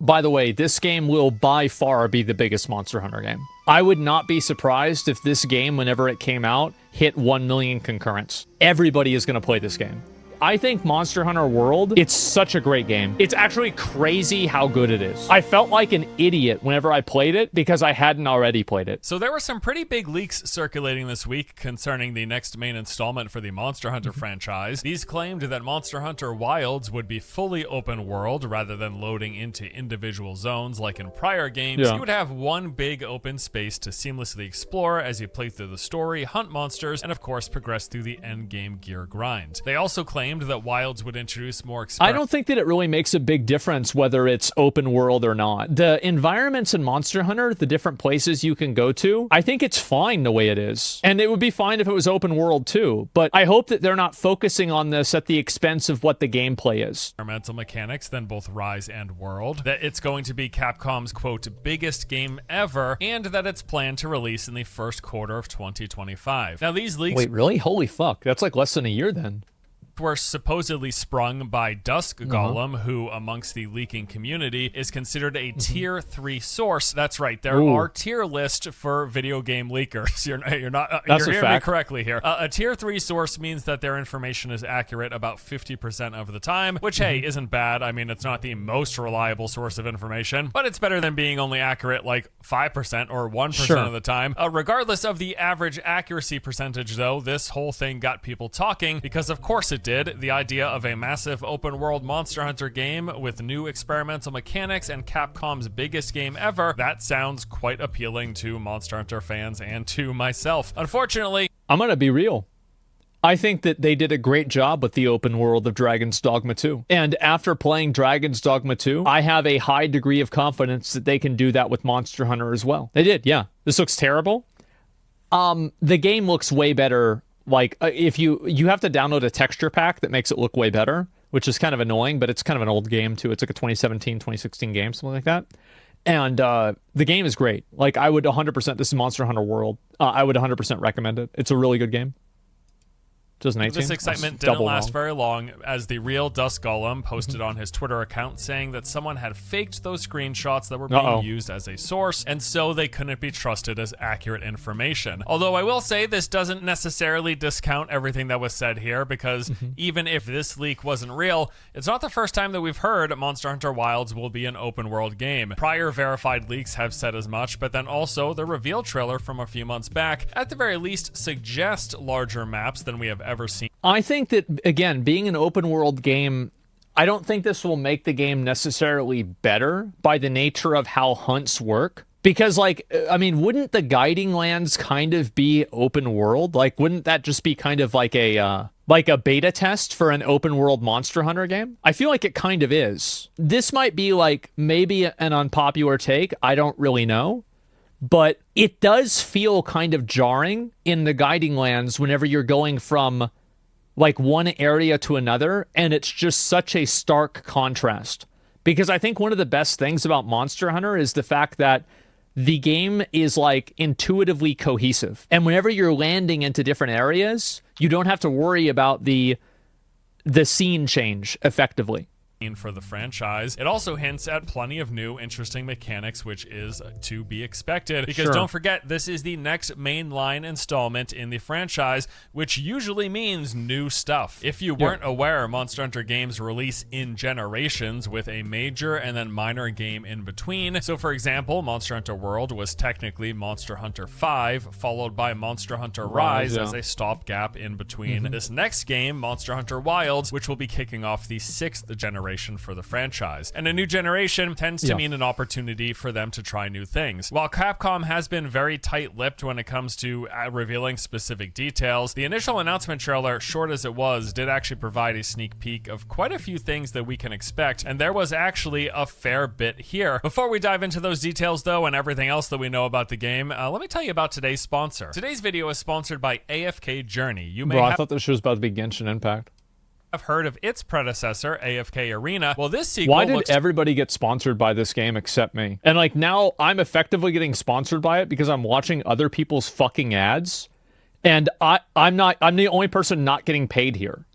By the way, this game will by far be the biggest Monster Hunter game. I would not be surprised if this game, whenever it came out, hit 1 million concurrents. Everybody is going to play this game. I think Monster Hunter World, it's such a great game. It's actually crazy how good it is. I felt like an idiot whenever I played it because I hadn't already played it. So there were some pretty big leaks circulating this week concerning the next main installment for the Monster Hunter franchise. These claimed that Monster Hunter Wilds would be fully open world rather than loading into individual zones like in prior games. Yeah. You would have one big open space to seamlessly explore as you play through the story, hunt monsters, and of course progress through the endgame gear grind. They also claimed that Wilds would introduce more I don't think that it really makes a big difference whether it's open world or not. The environments in Monster Hunter, the different places you can go to, I think it's fine the way it is. And it would be fine if it was open world too. But I hope that they're not focusing on this at the expense of what the gameplay is. Experimental mechanics than both Rise and World, that it's going to be Capcom's, quote, biggest game ever, and that it's planned to release in the first quarter of 2025. Now, these leaks... Wait, really? Holy fuck. That's like less than a year then. Were supposedly sprung by Dusk Golem, who amongst the leaking community is considered a tier 3 source. That's right, there are tier lists for video game leakers. You're hearing me correctly here. A tier 3 source means that their information is accurate about 50% of the time, which hey, isn't bad. I mean, it's not the most reliable source of information, but it's better than being only accurate like 5% or 1% of the time. Regardless of the average accuracy percentage though, this whole thing got people talking because of course it did. The idea of a massive open world Monster Hunter game with new experimental mechanics and Capcom's biggest game ever, that sounds quite appealing to Monster Hunter fans and to myself. Unfortunately, I'm gonna be real. I think that they did a great job with the open world of Dragon's Dogma 2. And after playing Dragon's Dogma 2, I have a high degree of confidence that they can do that with Monster Hunter as well. They did, yeah. This looks terrible. The game looks way better. Like, if you have to download a texture pack that makes it look way better, which is kind of annoying, but it's kind of an old game, too. It's like a 2017, 2016 game, something like that. And the game is great. Like, I would 100%, this is Monster Hunter World, I would 100% recommend it. It's a really good game. 2018. This excitement didn't last very long, as the real Dusk Golem posted on his Twitter account saying that someone had faked those screenshots that were being used as a source, and so they couldn't be trusted as accurate information. Although I will say this doesn't necessarily discount everything that was said here, because even if this leak wasn't real, it's not the first time that we've heard Monster Hunter Wilds will be an open world game. Prior verified leaks have said as much, but then also the reveal trailer from a few months back, at the very least, suggest larger maps than we have ever seen. I think that, again, being an open world game, I don't think this will make the game necessarily better by the nature of how hunts work. Because, like, I mean, wouldn't the guiding lands kind of be open world? Like, wouldn't that just be kind of like a beta test for an open world Monster Hunter game? I feel like it kind of is. This might be like maybe an unpopular take. I don't really know. But it does feel kind of jarring in the guiding lands whenever you're going from like one area to another, and it's just such a stark contrast. Because I think one of the best things about Monster Hunter is the fact that the game is like intuitively cohesive. And whenever you're landing into different areas, you don't have to worry about the scene change effectively. For the franchise. It also hints at plenty of new interesting mechanics, which is to be expected, because don't forget, this is the next mainline installment in the franchise, which usually means new stuff. If you weren't aware, Monster Hunter games release in generations with a major and then minor game in between. So for example, Monster Hunter World was technically Monster Hunter 5 followed by Monster Hunter Rise as a stopgap in between this next game, Monster Hunter Wilds, which will be kicking off the 6th generation for the franchise. And a new generation tends to mean an opportunity for them to try new things. While Capcom has been very tight-lipped when it comes to revealing specific details, the initial announcement trailer, short as it was, did actually provide a sneak peek of quite a few things that we can expect, and there was actually a fair bit here. Before we dive into those details though, and everything else that we know about the game, let me tell you about today's sponsor. Today's video is sponsored by AFK Journey. You may I thought this was about to be Genshin Impact. Have heard of its predecessor, AFK Arena. Well, this sequel Why did everybody get sponsored by this game except me? And like now I'm effectively getting sponsored by it because I'm watching other people's fucking ads, and I'm the only person not getting paid here.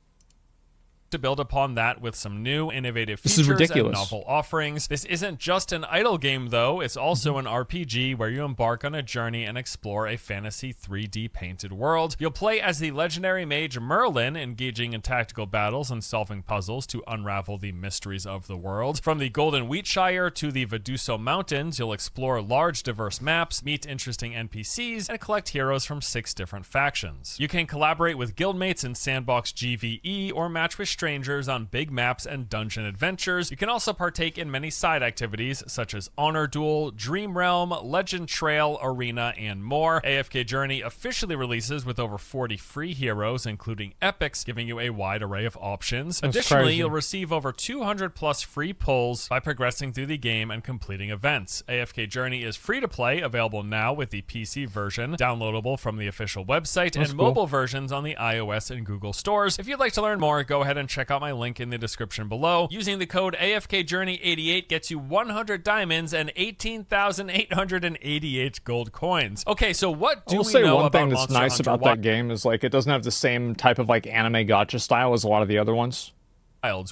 to build upon that with some new innovative This is features and ridiculous. novel offerings. This isn't just an idle game, though. It's also an RPG where you embark on a journey and explore a fantasy 3D painted world. You'll play as the legendary mage Merlin, engaging in tactical battles and solving puzzles to unravel the mysteries of the world. From the Golden Wheatshire to the Veduso Mountains, you'll explore large, diverse maps, meet interesting NPCs, and collect heroes from 6 different factions. You can collaborate with guildmates in sandbox GVE or match with strangers on big maps and dungeon adventures. You can also partake in many side activities such as Honor Duel, Dream Realm, Legend Trail, Arena, and more. AFK Journey officially releases with over 40 free heroes, including epics, giving you a wide array of options. Additionally, crazy. you'll receive over 200 plus free pulls by progressing through the game and completing events. AFK Journey is free to play, available now with the PC version, downloadable from the official website, and mobile versions on the iOS and Google stores. If you'd like to learn more, go ahead and check out my link in the description below. Using the code AFKJourney88 gets you 100 diamonds and 18,888 gold coins. Okay, so what do we know one about thing that's Monster nice Hunter about that game is like it doesn't have the same type of like anime gacha style as a lot of the other ones.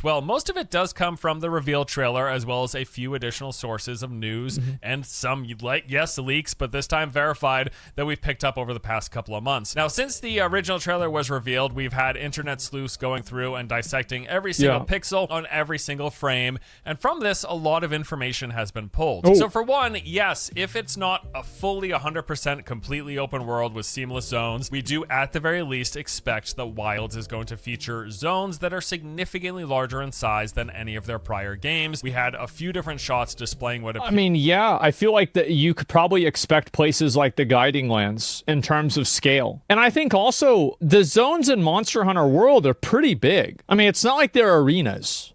Well, most of it does come from the reveal trailer, as well as a few additional sources of news and some, yes, leaks, but this time verified, that we've picked up over the past couple of months. Now, since the original trailer was revealed, we've had internet sleuths going through and dissecting every single pixel on every single frame, and from this, a lot of information has been pulled. So for one, yes, if it's not a fully 100% completely open world with seamless zones, we do at the very least expect that Wilds is going to feature zones that are significantly larger in size than any of their prior games. We had a few different shots displaying what I mean, yeah, I feel like that you could probably expect places like the Guiding Lands in terms of scale. And I think also the zones in Monster Hunter World are pretty big. I mean, it's not like they're arenas.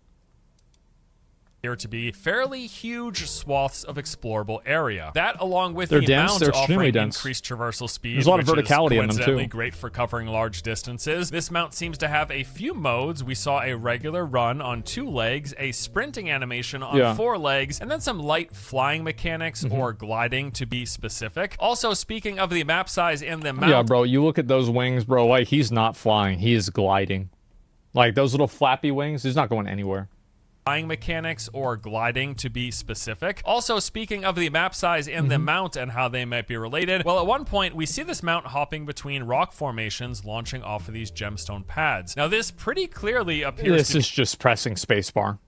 To be fairly huge swaths of explorable area. That, along with They're the dense, mount they're extremely offering dense. increased traversal speed, There's a lot of which is verticality in them, too. coincidentally great for covering large distances. This mount seems to have a few modes. We saw a regular run on 2 legs, a sprinting animation on 4 legs, and then some light flying mechanics or gliding, to be specific. Also, speaking of the map size and the mount, Yeah, bro, you look at those wings, bro, like he's not flying, he is gliding. Like those little flappy wings, he's not going anywhere. flying mechanics or gliding, to be specific. Also, speaking of the map size and the mount and how they might be related, well, at one point we see this mount hopping between rock formations launching off of these gemstone pads. Now this pretty clearly appears This is just pressing spacebar.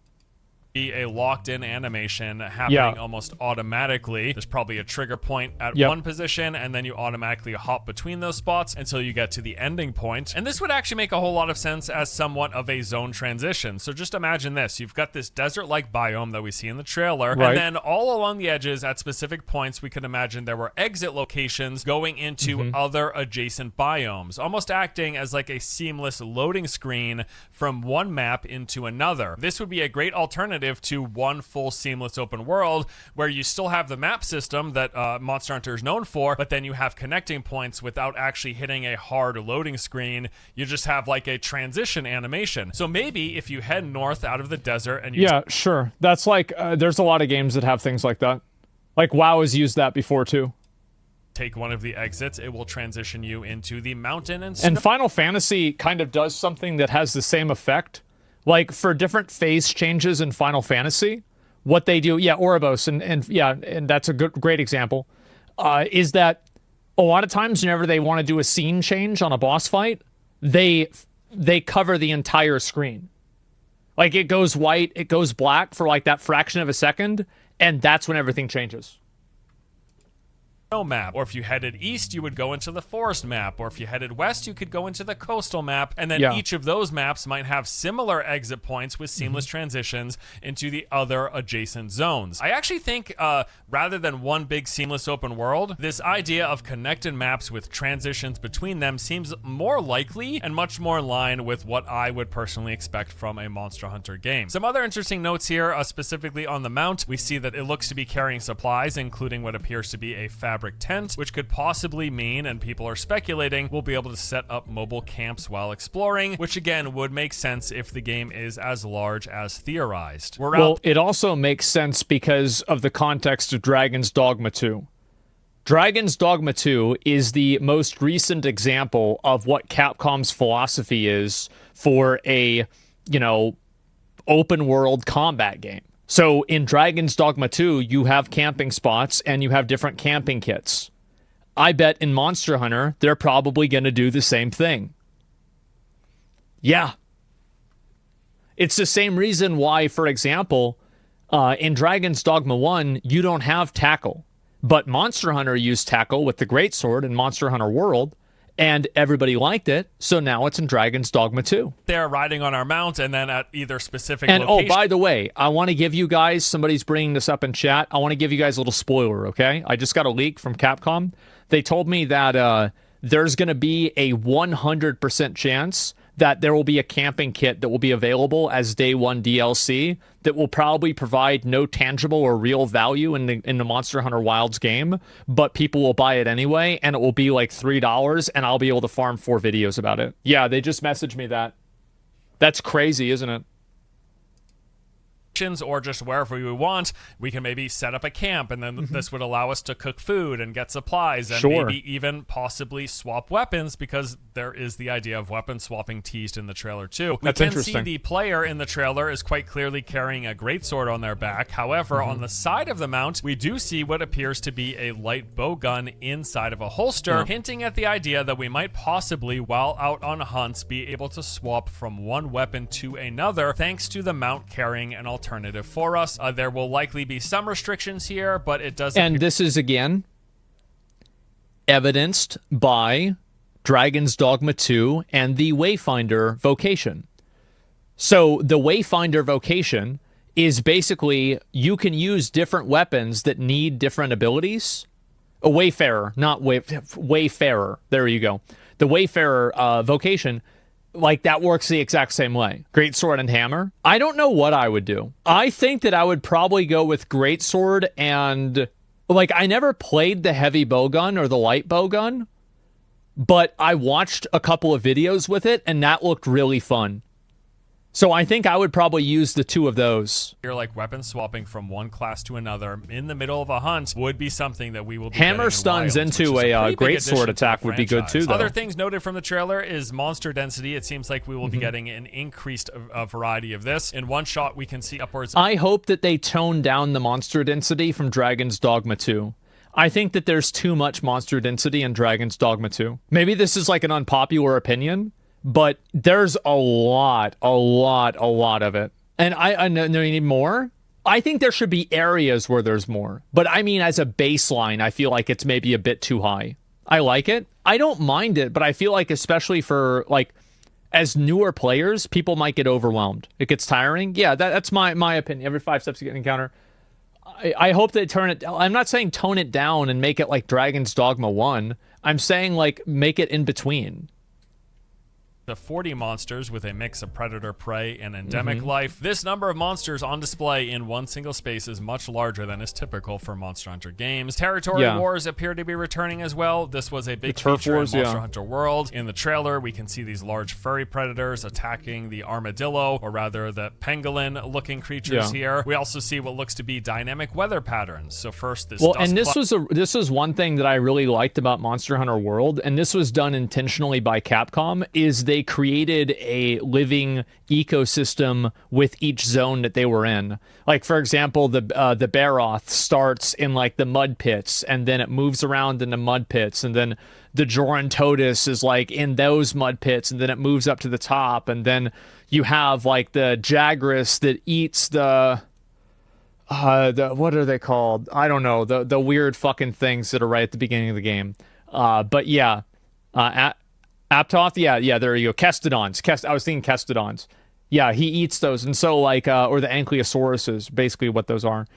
be a locked-in animation happening almost automatically. There's probably a trigger point at one position, and then you automatically hop between those spots until you get to the ending point. And this would actually make a whole lot of sense as somewhat of a zone transition. So just imagine this. You've got this desert-like biome that we see in the trailer, and then all along the edges at specific points, we could imagine there were exit locations going into other adjacent biomes, almost acting as like a seamless loading screen from one map into another. This would be a great alternative to one full seamless open world where you still have the map system that Monster Hunter is known for, but then you have connecting points without actually hitting a hard loading screen. You just have like a transition animation. So maybe if you head north out of the desert and you sure. That's like there's a lot of games that have things like that. Like WoW has used that before too. take one of the exits, it will transition you into the mountain and Final Fantasy kind of does something that has the same effect. Like for different phase changes in Final Fantasy, what they do, Ouroboros, and that's a great example, is that a lot of times whenever they want to do a scene change on a boss fight, they cover the entire screen. Like it goes white, it goes black for like that fraction of a second, and that's when everything changes. Map, or if you headed east you would go into the forest map, or if you headed west you could go into the coastal map, and then each of those maps might have similar exit points with seamless transitions into the other adjacent zones. I actually think rather than one big seamless open world, this idea of connected maps with transitions between them seems more likely and much more in line with what I would personally expect from a Monster Hunter game. Some other interesting notes here, specifically on the mount. We see that it looks to be carrying supplies, including what appears to be a fabric tent, which could possibly mean, and people are speculating, we'll be able to set up mobile camps while exploring, which again would make sense if the game is as large as theorized. It also makes sense because of the context of Dragon's Dogma 2. Dragon's Dogma 2 is the most recent example of what Capcom's philosophy is for a open world combat game. So in Dragon's Dogma 2, you have camping spots and you have different camping kits. I bet in Monster Hunter, they're probably going to do the same thing. Yeah. It's the same reason why, for example, in Dragon's Dogma 1, you don't have tackle. But Monster Hunter used tackle with the Greatsword in Monster Hunter World, and everybody liked it, so now it's in Dragon's Dogma 2. They're riding on our mount, and then at either specific and location. Oh, by the way, I want to give you guys, somebody's bringing this up in chat, I want to give you guys a little spoiler, okay? I just got a leak from Capcom. They told me that there's going to be a 100% chance that there will be a camping kit that will be available as Day 1 DLC that will probably provide no tangible or real value in the Monster Hunter Wilds game, but people will buy it anyway, and it will be like $3, and I'll be able to farm 4 videos about it. Yeah, they just messaged me that. That's crazy, isn't it? Or just wherever we want, we can maybe set up a camp, and then this would allow us to cook food and get supplies, and maybe even possibly swap weapons, because there is the idea of weapon swapping teased in the trailer too. We can see the player in the trailer is quite clearly carrying a greatsword on their back. However, on the side of the mount, we do see what appears to be a light bow gun inside of a holster, hinting at the idea that we might possibly, while out on hunts, be able to swap from one weapon to another, thanks to the mount carrying an alternative for us. There will likely be some restrictions here, but it doesn't. And this is, again, evidenced by Dragon's Dogma 2 and the Wayfinder vocation. So the Wayfinder vocation is basically you can use different weapons that need different abilities. A Wayfarer, not Wayfarer. There you go. The Wayfarer vocation, like, that works the exact same way. Greatsword and hammer. I don't know what I would do. I think that I would probably go with greatsword and, like, I never played the heavy bowgun or the light bowgun, but I watched a couple of videos with it, and that looked really fun. So I think I would probably use the 2 of those. You're like weapon swapping from one class to another in the middle of a hunt would be something that we will be hammer stuns Wilds, into a greatsword attack would be good too, though. Other things noted from the trailer is monster density. It seems like we will be getting an increased variety of this. In one shot, we can see upwards. I hope that they tone down the monster density from Dragon's Dogma 2. I think that there's too much monster density in Dragon's Dogma 2. Maybe this is like an unpopular opinion, but there's a lot of it. And I know you need more. I think there should be areas where there's more. But I mean, as a baseline, I feel like it's maybe a bit too high. I like it. I don't mind it, but I feel like especially for, like, as newer players, people might get overwhelmed. It gets tiring. Yeah, that's my opinion. Every 5 steps you get an encounter. I hope they turn it. I'm not saying tone it down and make it like Dragon's Dogma 1. I'm saying, like, make it in between. The 40 monsters with a mix of predator, prey, and endemic life. This number of monsters on display in one single space is much larger than is typical for Monster Hunter games. Territory wars appear to be returning as well. This was a big feature in Monster Hunter World. In the trailer, we can see these large furry predators attacking the armadillo, or rather the pangolin-looking creatures here. We also see what looks to be dynamic weather patterns. So first, this and this was one thing that I really liked about Monster Hunter World, and this was done intentionally by Capcom, is they created a living ecosystem with each zone that they were in. Like, for example, the Baroth starts in, like, the mud pits, and then it moves around in the mud pits, and then the Jorantodus is, like, in those mud pits, and then it moves up to the top, and then you have, like, the Jagras that eats the what are they called? I don't know, the weird fucking things that are right at the beginning of the game. But yeah, Aptoth, yeah, there you go. Kestodons. I was thinking Kestodons. Yeah, he eats those. And so, like, or the Ankylosauruses, basically what those are.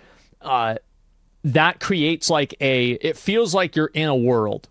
That creates, like, it feels like you're in a world.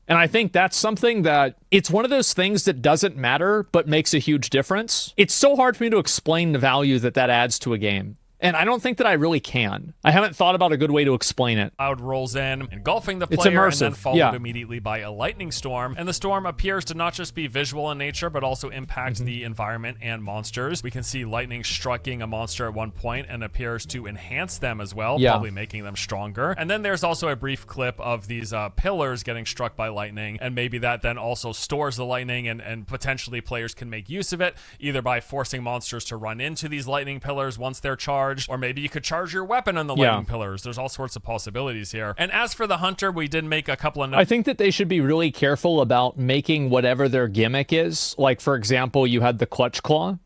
And I think that's something that, it's one of those things that doesn't matter, but makes a huge difference. It's so hard for me to explain the value that adds to a game. And I don't think that I really can. I haven't thought about a good way to explain it. Cloud rolls in, engulfing the player, and then followed yeah. immediately by a lightning storm. And the storm appears to not just be visual in nature, but also impact the environment and monsters. We can see lightning striking a monster at one point and appears to enhance them as well, probably making them stronger. And then there's also a brief clip of these pillars getting struck by lightning, and maybe that then also stores the lightning, and potentially players can make use of it, either by forcing monsters to run into these lightning pillars once they're charged, or maybe you could charge your weapon on the lightning pillars. There's all sorts of possibilities here. And as for the hunter, we did make a couple of notes. I think that they should be really careful about making whatever their gimmick is. Like, for example, you had the clutch claw.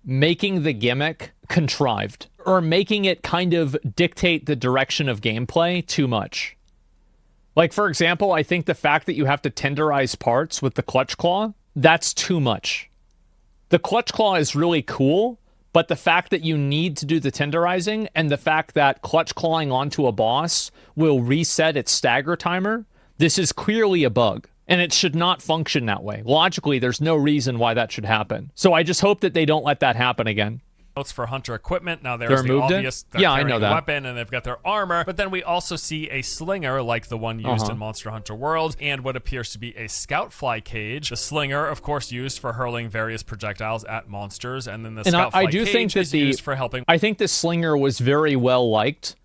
Making the gimmick contrived, or making it kind of dictate the direction of gameplay too much. Like, for example, I think the fact that you have to tenderize parts with the clutch claw, that's too much. The clutch claw is really cool, but the fact that you need to do the tenderizing, and the fact that clutch clawing onto a boss will reset its stagger timer, this is clearly a bug. And it should not function that way. Logically, there's no reason why that should happen. So I just hope that they don't let that happen again. Notes for hunter equipment. Now there's the obvious I know that. weapon, and they've got their armor, but then we also see a slinger like the one used in Monster Hunter World, and what appears to be a scout fly cage. The slinger, of course, used for hurling various projectiles at monsters, and then the scout fly cage is used for helping. I think the slinger was very well liked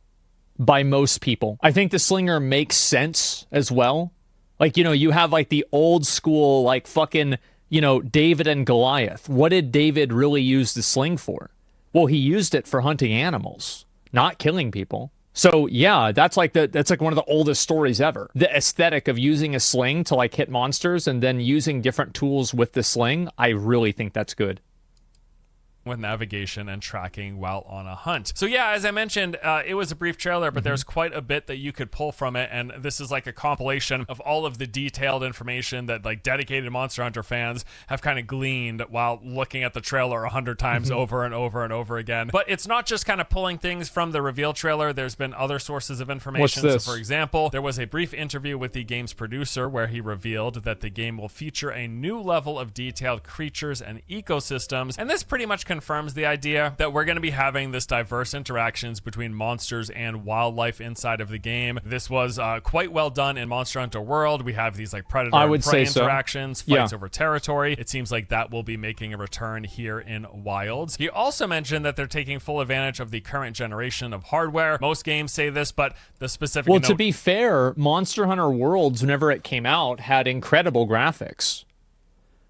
by most people. I think the slinger makes sense as well. Like, you know, you have like the old school, like fucking, you know, David and Goliath. What did David really use the sling for? Well, he used it for hunting animals, not killing people. So yeah, that's like one of the oldest stories ever. The aesthetic of using a sling to like hit monsters and then using different tools with the sling, I really think that's good. With navigation and tracking while on a hunt. So yeah, as I mentioned, it was a brief trailer, but there's quite a bit that you could pull from it, and this is like a compilation of all of the detailed information that like dedicated Monster Hunter fans have kind of gleaned while looking at the trailer 100 times over and over and over again. But it's not just kind of pulling things from the reveal trailer. There's been other sources of information. What's this? So for example, there was a brief interview with the game's producer where he revealed that the game will feature a new level of detailed creatures and ecosystems, and this pretty much confirms the idea that we're going to be having this diverse interactions between monsters and wildlife inside of the game. This was quite well done in Monster Hunter World. We have these like predator and prey interactions, fights over territory. It seems like that will be making a return here in Wilds. He also mentioned that they're taking full advantage of the current generation of hardware. Most games say this, but the specific Well, to be fair, Monster Hunter Worlds, whenever it came out, had incredible graphics.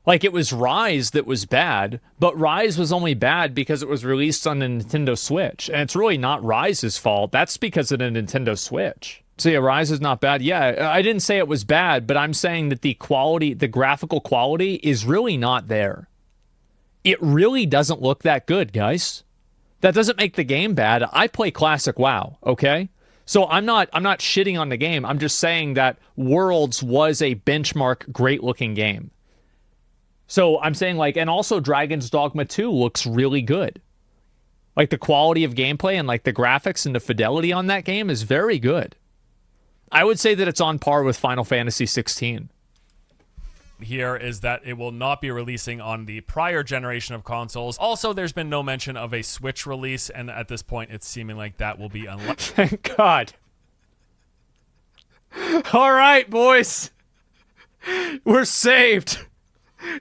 Like, it was Rise that was bad, but Rise was only bad because it was released on the Nintendo Switch. And it's really not Rise's fault. That's because of the Nintendo Switch. So yeah, Rise is not bad. Yeah, I didn't say it was bad, but I'm saying that the quality, the graphical quality is really not there. It really doesn't look that good, guys. That doesn't make the game bad. I play classic WoW, okay? So I'm not shitting on the game. I'm just saying that Worlds was a benchmark great-looking game. So I'm saying, like, and also Dragon's Dogma 2 looks really good. Like, the quality of gameplay and, like, the graphics and the fidelity on that game is very good. I would say that it's on par with Final Fantasy 16. Here is that it will not be releasing on the prior generation of consoles. Also, there's been no mention of a Switch release, and at this point, it's seeming like that will be unlikely. Thank God. All right, boys. We're saved.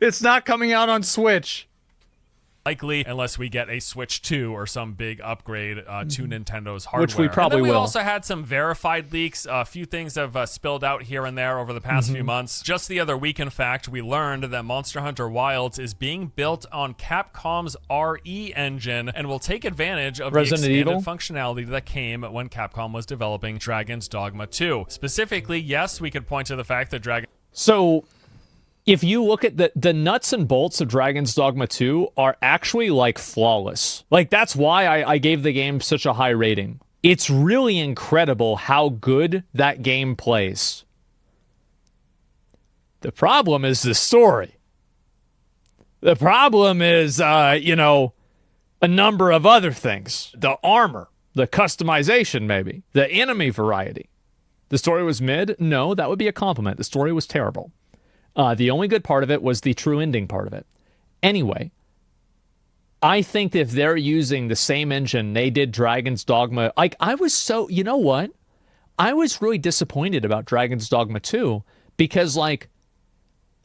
It's not coming out on Switch. Likely, unless we get a Switch 2 or some big upgrade to Nintendo's hardware. Which we probably and then we will. Also had some verified leaks. A few things have spilled out here and there over the past few months. Just the other week, in fact, we learned that Monster Hunter Wilds is being built on Capcom's RE engine and will take advantage of Resident the expanded Evil? functionality that came when Capcom was developing Dragon's Dogma 2. Specifically, yes, we could point to the fact that Dragon... So... if you look at the nuts and bolts of Dragon's Dogma 2 are actually, like, flawless. Like, that's why I gave the game such a high rating. It's really incredible how good that game plays. The problem is the story. The problem is, you know, a number of other things. The armor, the customization, maybe, the enemy variety. The story was mid? No, that would be a compliment. The story was terrible. The only good part of it was the true ending part of it. Anyway, I think if they're using the same engine they did Dragon's Dogma, like I was so, you know what? I was really disappointed about Dragon's Dogma 2 because like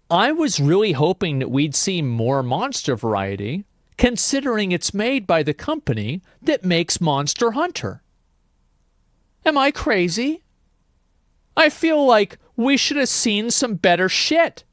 I was really hoping that we'd see more monster variety considering it's made by the company that makes Monster Hunter. Am I crazy? I feel like we should have seen some better shit.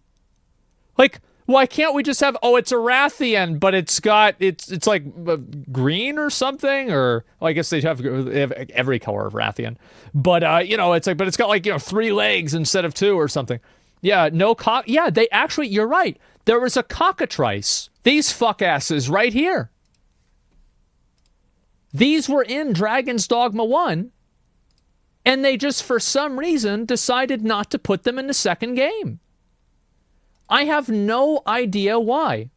Like, why can't we just have, oh, it's a Rathian, but it's like green or something? Or, well, I guess they have every color of Rathian. But, it's like, but it's got like, 3 legs instead of 2 or something. Yeah, no cock. Yeah, they actually, you're right. There was a cockatrice. These fuckasses right here. These were in Dragon's Dogma 1. And they just, for some reason, decided not to put them in the second game. I have no idea why.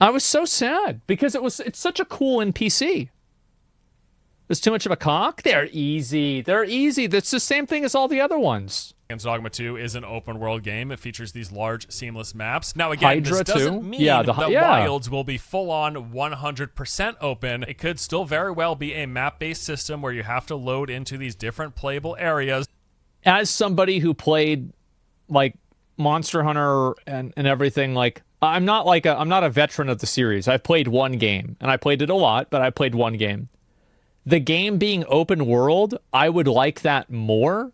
I was so sad because it's such a cool NPC. There's too much of a cock? They're easy. They're easy. That's the same thing as all the other ones. Dragon's Dogma 2 is an open world game. It features these large, seamless maps. Now, again, Hydra this doesn't too? mean Yeah, that yeah. Wilds will be full-on 100% open. It could still very well be a map-based system where you have to load into these different playable areas. As somebody who played, like, Monster Hunter and everything, like, I'm not a veteran of the series. I've played one game, and I played it a lot, but I played one game. The game being open world, I would like that more,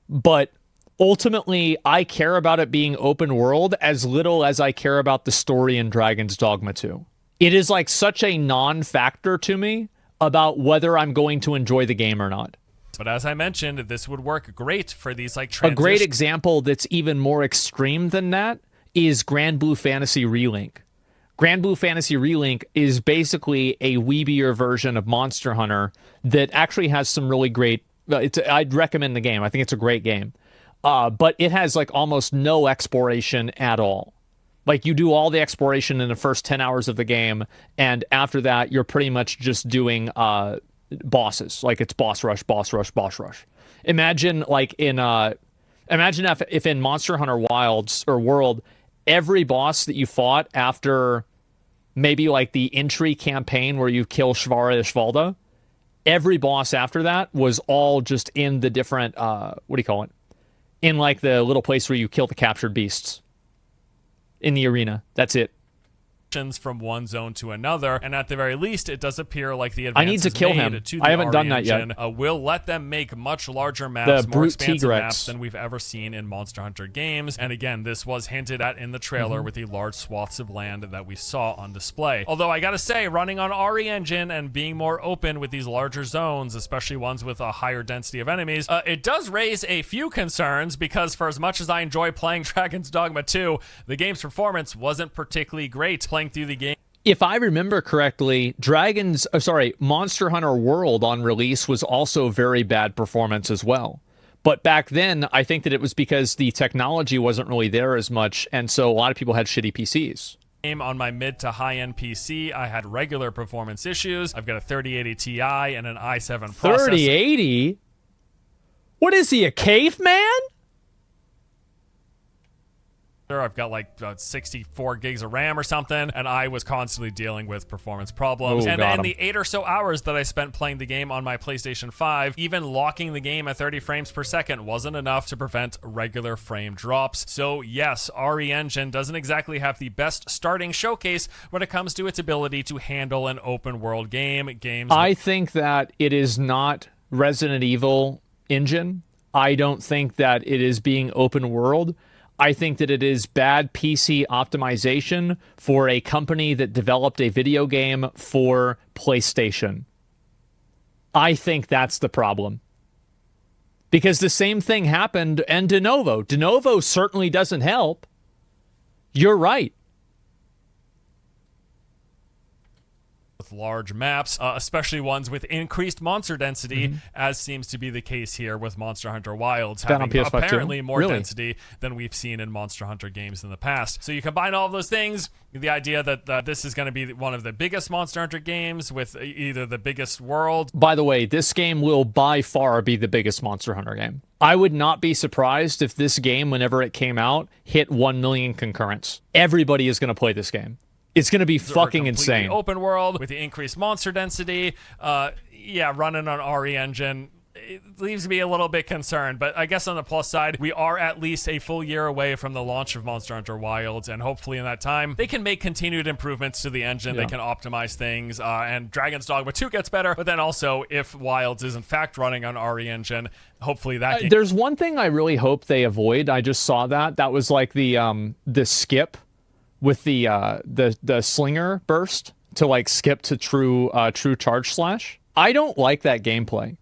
but ultimately, I care about it being open world as little as I care about the story in Dragon's Dogma 2. It is like such a non-factor to me about whether I'm going to enjoy the game or not. But as I mentioned, this would work great for these like transitions. A great example that's even more extreme than that is Grand Blue Fantasy Relink. Grand Blue Fantasy Relink is basically a weebier version of Monster Hunter that actually has some really great... I'd recommend the game. I think it's a great game. But it has like almost no exploration at all. Like you do all the exploration in the first 10 hours of the game, and after that, you're pretty much just doing bosses. Like it's boss rush, boss rush, boss rush. Imagine like imagine if in Monster Hunter Wilds or World, every boss that you fought after maybe like the entry campaign where you kill Shvara Ishvalda, every boss after that was all just in the different, what do you call it? In like the little place where you kill the captured beasts in the arena. That's it. From one zone to another, and at the very least, it does appear like the advances I need to kill him. To I haven't done that engine, yet. Will let them make much larger maps, more expansive T-Rex. maps than we've ever seen in Monster Hunter games. And again, this was hinted at in the trailer with the large swaths of land that we saw on display. Although I gotta say, running on RE engine and being more open with these larger zones, especially ones with a higher density of enemies, it does raise a few concerns because for as much as I enjoy playing Dragon's Dogma 2, the game's performance wasn't particularly great playing through the game. If I remember correctly, Monster Hunter World on release was also very bad performance as well. But back then, I think that it was because the technology wasn't really there as much, and so a lot of people had shitty PCs. On my mid to high-end PC, I had regular performance issues. I've got a 3080 Ti and an i7 processor. 3080? What is he, a caveman? I've got like 64 gigs of RAM or something, and I was constantly dealing with performance problems. And in the 8 or so hours that I spent playing the game on my PlayStation 5, even locking the game at 30 frames per second wasn't enough to prevent regular frame drops. So yes, RE Engine doesn't exactly have the best starting showcase when it comes to its ability to handle an open world game. I think that it is not Resident Evil engine. I don't think that it is being open world. I think that it is bad PC optimization for a company that developed a video game for PlayStation. I think that's the problem. Because the same thing happened in De Novo. De Novo certainly doesn't help. You're right. large maps, especially ones with increased monster density, as seems to be the case here with Monster Hunter Wilds, having apparently more density than we've seen in Monster Hunter games in the past. So you combine all of those things, the idea that this is going to be one of the biggest Monster Hunter games with either the biggest world. By the way, this game will by far be the biggest Monster Hunter game. I would not be surprised if this game, whenever it came out, hit 1 million concurrents. Everybody is going to play this game. It's going to be fucking insane. Open world with the increased monster density. Running on RE Engine. It leaves me a little bit concerned, but I guess on the plus side, we are at least a full year away from the launch of Monster Hunter Wilds, and hopefully in that time, they can make continued improvements to the engine, they can optimize things, and Dragon's Dogma 2 gets better, but then also, if Wilds is in fact running on RE Engine, hopefully that game... There's one thing I really hope they avoid. I just saw that was like the skip with the slinger burst to like skip to true charge slash. I don't like that gameplay.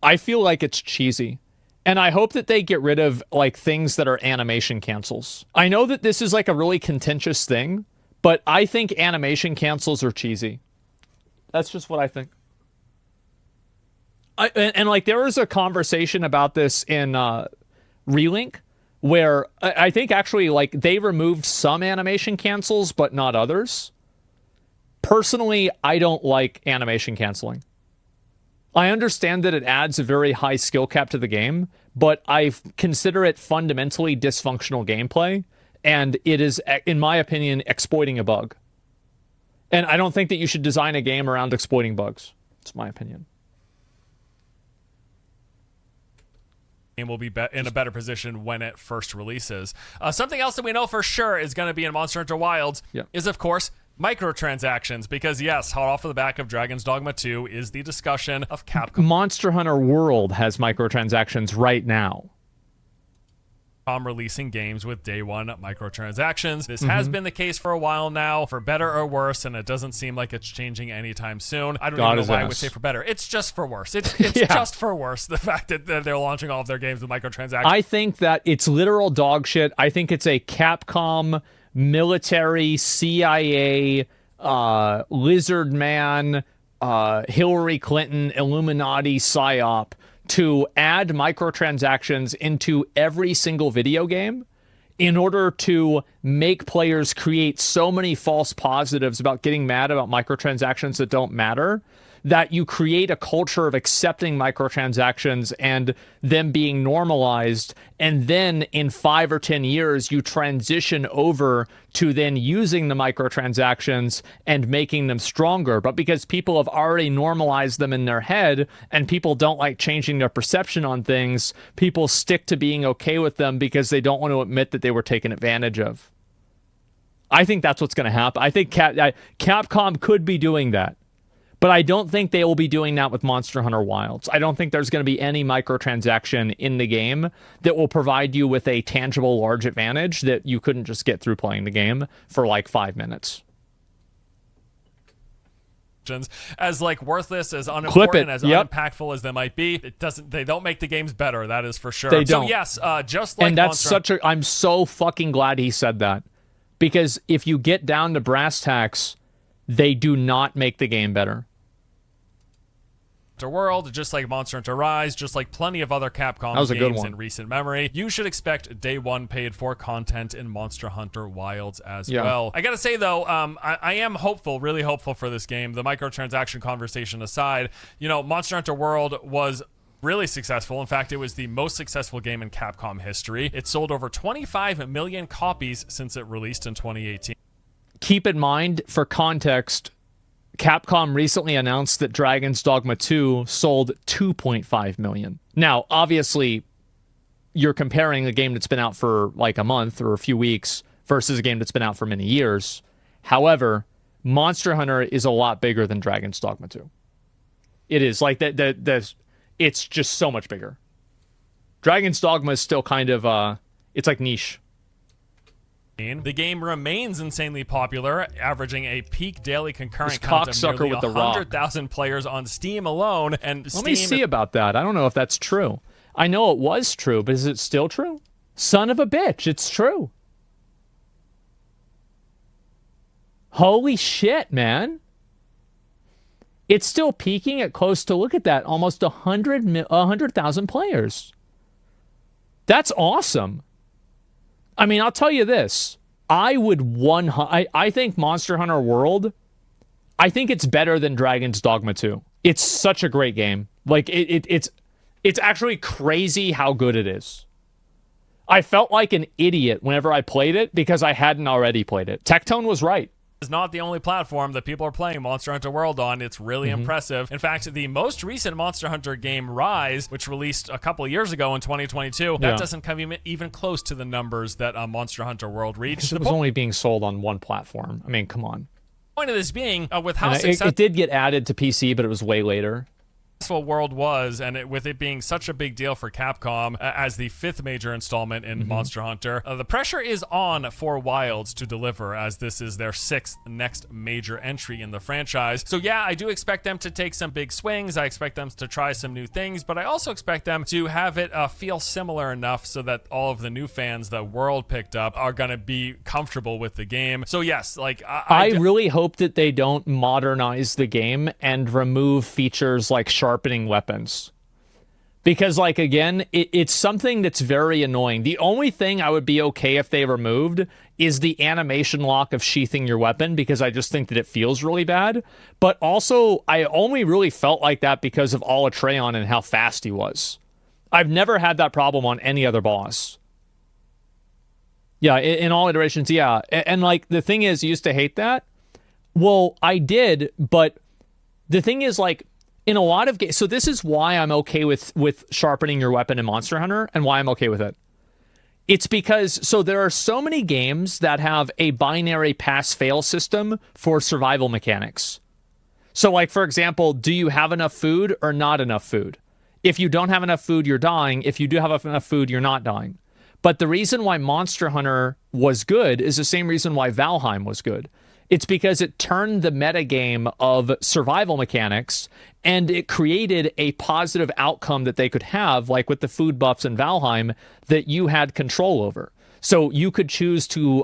I feel like it's cheesy. And I hope that they get rid of like things that are animation cancels. I know that this is like a really contentious thing, but I think animation cancels are cheesy. That's just what I think. And like there was a conversation about this in Relink where I think actually like they removed some animation cancels, but not others. Personally, I don't like animation canceling. I understand that it adds a very high skill cap to the game, but I consider it fundamentally dysfunctional gameplay, and it is, in my opinion, exploiting a bug. And I don't think that you should design a game around exploiting bugs. It's my opinion. Game will be in a better position when it first releases. Something else that we know for sure is going to be in Monster Hunter Wilds is, of course, microtransactions, because yes, hot off of the back of Dragon's Dogma 2 is the discussion of Capcom. Monster Hunter World has microtransactions right now. Releasing games with day one microtransactions. This has been the case for a while now, for better or worse, and it doesn't seem like it's changing anytime soon. I don't even know why I would say for better. It's just for worse. It's just for worse, the fact that they're launching all of their games with microtransactions. I think that it's literal dog shit. I think it's a Capcom military, CIA, lizard man, Hillary Clinton, Illuminati psyop to add microtransactions into every single video game in order to make players create so many false positives about getting mad about microtransactions that don't matter, that you create a culture of accepting microtransactions and them being normalized, and then in 5 or 10 years you transition over to then using the microtransactions and making them stronger. But because people have already normalized them in their head and people don't like changing their perception on things, people stick to being okay with them because they don't want to admit that they were taken advantage of. I think that's what's going to happen. I think Capcom could be doing that. But I don't think they will be doing that with Monster Hunter Wilds. I don't think there's going to be any microtransaction in the game that will provide you with a tangible large advantage that you couldn't just get through playing the game for like 5 minutes. As like worthless, as unimportant, as unimpactful as they might be, they don't make the games better, that is for sure. They don't. So yes, just like and that's I'm so fucking glad he said that. Because if you get down to brass tacks, they do not make the game better. World, just like Monster Hunter Rise, just like plenty of other Capcom games in recent memory, you should expect day one paid for content in Monster Hunter Wilds as well. I gotta say though, I am hopeful, really hopeful for this game. The microtransaction conversation aside, you know, Monster Hunter World was really successful. In fact, it was the most successful game in Capcom history. It sold over 25 million copies since it released in 2018. Keep in mind, for context, Capcom recently announced that Dragon's Dogma 2 sold 2.5 million. Now, obviously, you're comparing a game that's been out for like a month or a few weeks versus a game that's been out for many years. However, Monster Hunter is a lot bigger than Dragon's Dogma 2. It is. Like, it's just so much bigger. Dragon's Dogma is still kind of, it's like niche. The game remains insanely popular, averaging a peak daily concurrent count of nearly 100,000 players on Steam alone. And Let me see about that. I don't know if that's true. I know it was true, but is it still true? Son of a bitch, it's true. Holy shit, man. it's still peaking at close to, look at that, almost 100,000 players. That's awesome. I mean, I'll tell you this. I think Monster Hunter World, I think it's better than Dragon's Dogma 2. It's such a great game. Like, it's actually crazy how good it is. I felt like an idiot whenever I played it because I hadn't already played it. Tectone was right. Is not the only platform that people are playing Monster Hunter World on. It's really impressive. In fact, the most recent Monster Hunter game, Rise, which released a couple of years ago in 2022, that doesn't come even close to the numbers that Monster Hunter World reached. It was only being sold on one platform. I mean, come on. The point of this being, with how successful... It did get added to PC, but it was way later. World was, and with it being such a big deal for Capcom as the 5th major installment in Monster Hunter, the pressure is on for Wilds to deliver, as this is their 6th next major entry in the franchise. So yeah, I do expect them to take some big swings. I expect them to try some new things, but I also expect them to have it feel similar enough so that all of the new fans that World picked up are going to be comfortable with the game. So yes, like I really hope that they don't modernize the game and remove features like sharpening weapons, because like, again, it's something that's very annoying. The only thing I would be okay if they removed is the animation lock of sheathing your weapon, because I just think that it feels really bad. But also, I only really felt like that because of Alatreon and how fast he was. I've never had that problem on any other boss. Yeah, in all iterations, yeah. And like, the thing is, you used to hate that. Well, I did, but the thing is, like, in a lot of games, so this is why I'm okay with sharpening your weapon in Monster Hunter, and why I'm okay with it. It's because, so there are so many games that have a binary pass-fail system for survival mechanics. So like, for example, do you have enough food or not enough food? If you don't have enough food, you're dying. If you do have enough food, you're not dying. But the reason why Monster Hunter was good is the same reason why Valheim was good. It's because it turned the metagame of survival mechanics, and it created a positive outcome that they could have, like with the food buffs in Valheim, that you had control over. So you could choose to,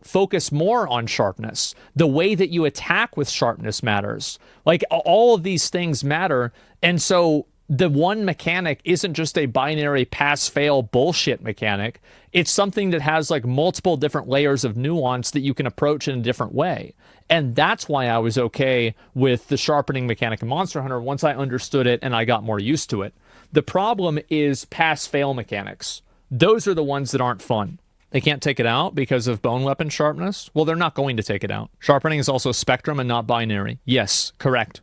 focus more on sharpness. The way that you attack with sharpness matters. Like, all of these things matter. And so the one mechanic isn't just a binary pass-fail bullshit mechanic. It's something that has like multiple different layers of nuance that you can approach in a different way. And that's why I was okay with the sharpening mechanic in Monster Hunter once I understood it and I got more used to it. The problem is pass-fail mechanics. Those are the ones that aren't fun. They can't take it out because of bone weapon sharpness. Well, they're not going to take it out. Sharpening is also spectrum and not binary. Yes, correct.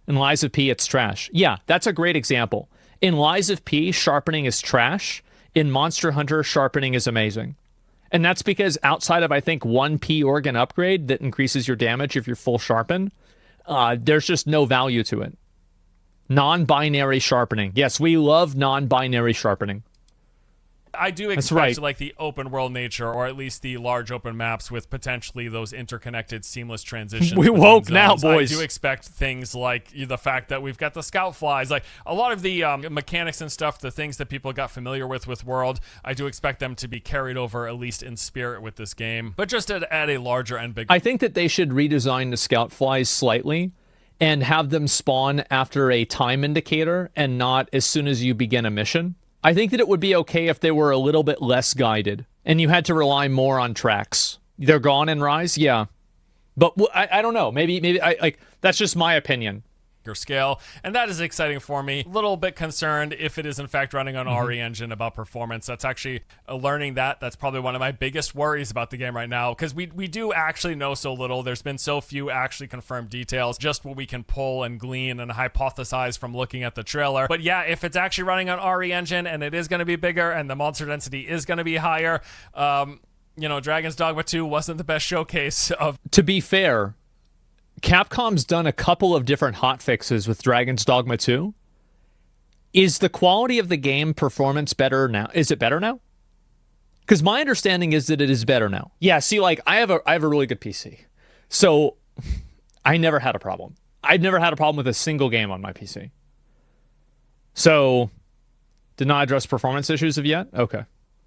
In Lies of P, it's trash. Yeah, that's a great example. In Lies of P, sharpening is trash. In Monster Hunter, sharpening is amazing. And that's because outside of, I think, one P organ upgrade that increases your damage if you're full sharpen, there's just no value to it. Non-binary sharpening. Yes, we love non-binary sharpening. I do expect like the open world nature, or at least the large open maps with potentially those interconnected seamless transitions. We woke now, boys. I do expect things like the fact that we've got the scout flies, like a lot of the mechanics and stuff, the things that people got familiar with World, I do expect them to be carried over, at least in spirit, with this game, but just at a larger and bigger. I think that they should redesign the scout flies slightly and have them spawn after a time indicator and not as soon as you begin a mission. I think that it would be okay if they were a little bit less guided and you had to rely more on tracks. They're gone in Rise, yeah. But I don't know. Maybe that's just my opinion. Scale, and that is exciting for me. A little bit concerned if it is in fact running on RE Engine about performance. That's actually learning that's probably one of my biggest worries about the game right now, because we do actually know so little. There's been so few actually confirmed details, just what we can pull and glean and hypothesize from looking at the trailer. But yeah, if it's actually running on RE Engine and it is going to be bigger and the monster density is going to be higher, Dragon's Dogma 2 wasn't the best showcase of... To be fair, Capcom's done a couple of different hotfixes with Dragon's Dogma 2. Is the quality of the game performance better now? Is it better now? Because my understanding is that it is better now. Yeah, see, like, I have a really good PC. So, I never had a problem. I'd never had a problem with a single game on my PC. So, did not address performance issues of yet? Okay.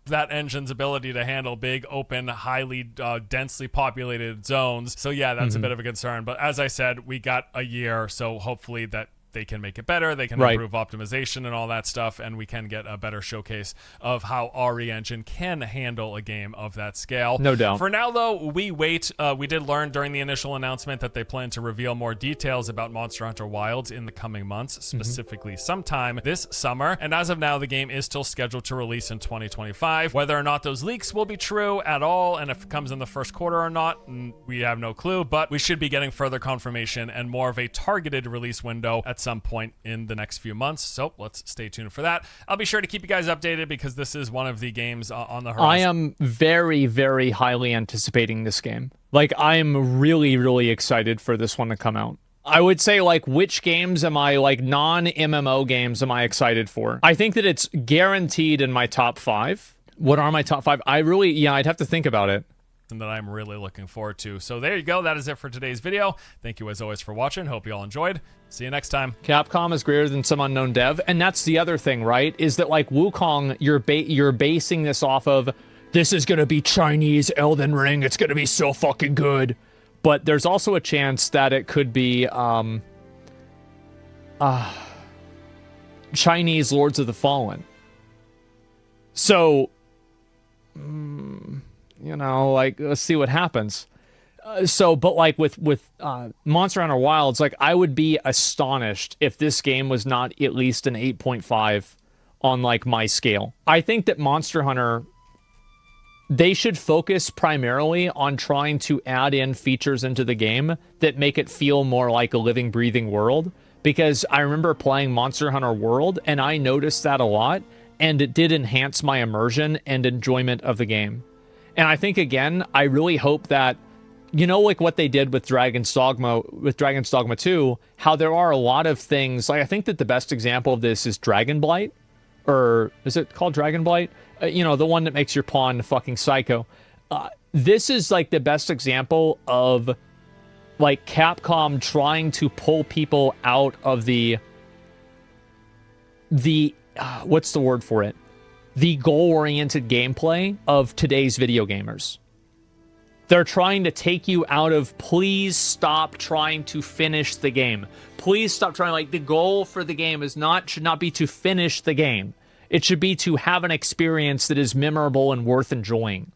that engine's ability to handle big, open, highly densely populated zones. So yeah, that's a bit of a concern. But as I said, we got a year, so hopefully that they can make it better, they can improve optimization and all that stuff, and we can get a better showcase of how RE Engine can handle a game of that scale. No doubt. For now, though, we wait. We did learn during the initial announcement that they plan to reveal more details about Monster Hunter Wilds in the coming months, specifically sometime this summer. And as of now, the game is still scheduled to release in 2025. Whether or not those leaks will be true at all, and if it comes in the first quarter or not, we have no clue, but we should be getting further confirmation and more of a targeted release window at some point in the next few months. So let's stay tuned for that. I'll be sure to keep you guys updated because this is one of the games on the horizon. I am very, very highly anticipating this game. Like, I'm really, really excited for this one to come out. I would say, like, which games am I, like, non-MMO games am I excited for? I think that it's guaranteed in my top 5. What are my top 5? I'd have to think about it. That I'm really looking forward to. So there you go. That is it for today's video. Thank you as always for watching. Hope you all enjoyed. See you next time. Capcom is greater than some unknown dev, and that's the other thing, right? Is that like Wukong, you're basing this off of this is gonna be Chinese Elden Ring. It's gonna be so fucking good, but there's also a chance that it could be Chinese Lords of the Fallen. So. You know, like, let's see what happens. But like with Monster Hunter Wilds, like, I would be astonished if this game was not at least an 8.5 on, like, my scale. I think that Monster Hunter, they should focus primarily on trying to add in features into the game that make it feel more like a living, breathing world. Because I remember playing Monster Hunter World, and I noticed that a lot, and it did enhance my immersion and enjoyment of the game. And I think, again, I really hope that, you know, like what they did with Dragon's Dogma 2, how there are a lot of things, like, I think that the best example of this is Dragonblight, or is it called Dragonblight? You know, the one that makes your pawn fucking psycho. This is, like, the best example of, like, Capcom trying to pull people out of the what's the word for it? The goal-oriented gameplay of today's video gamers. They're trying to take you out of, please stop trying to finish the game. Please stop trying, like, the goal for the game should not be to finish the game. It should be to have an experience that is memorable and worth enjoying.